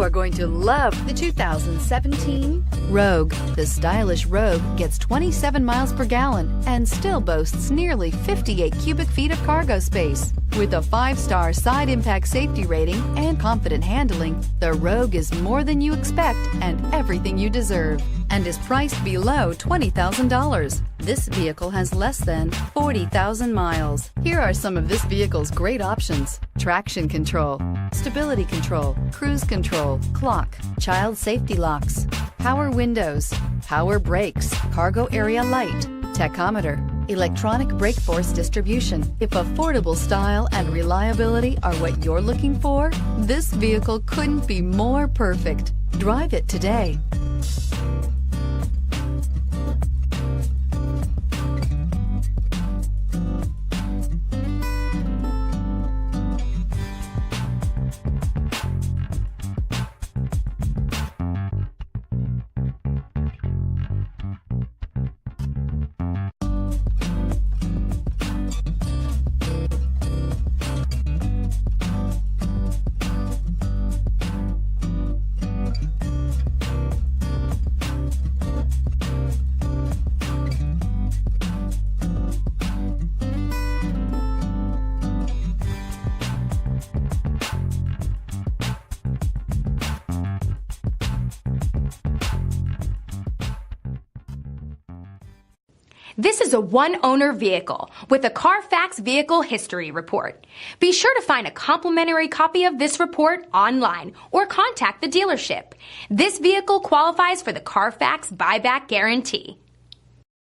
are going to love the 2017 Rogue. The stylish Rogue gets 27 miles per gallon and still boasts nearly 58 cubic feet of cargo space. With a 5-star side impact safety rating and confident handling, the Rogue is more than you expect and everything you deserve, and is priced below $20,000. This vehicle has less than 40,000 miles. Here are some of this vehicle's great options: traction control, stability control, cruise control, clock, child safety locks, power windows, power brakes, cargo area light, tachometer, electronic brake force distribution. If affordable style and reliability are what you're looking for, this vehicle couldn't be more perfect. Drive it today. This is a one-owner vehicle with a Carfax Vehicle History Report. Be sure to find a complimentary copy of this report online or contact the dealership. This vehicle qualifies for the Carfax Buyback Guarantee.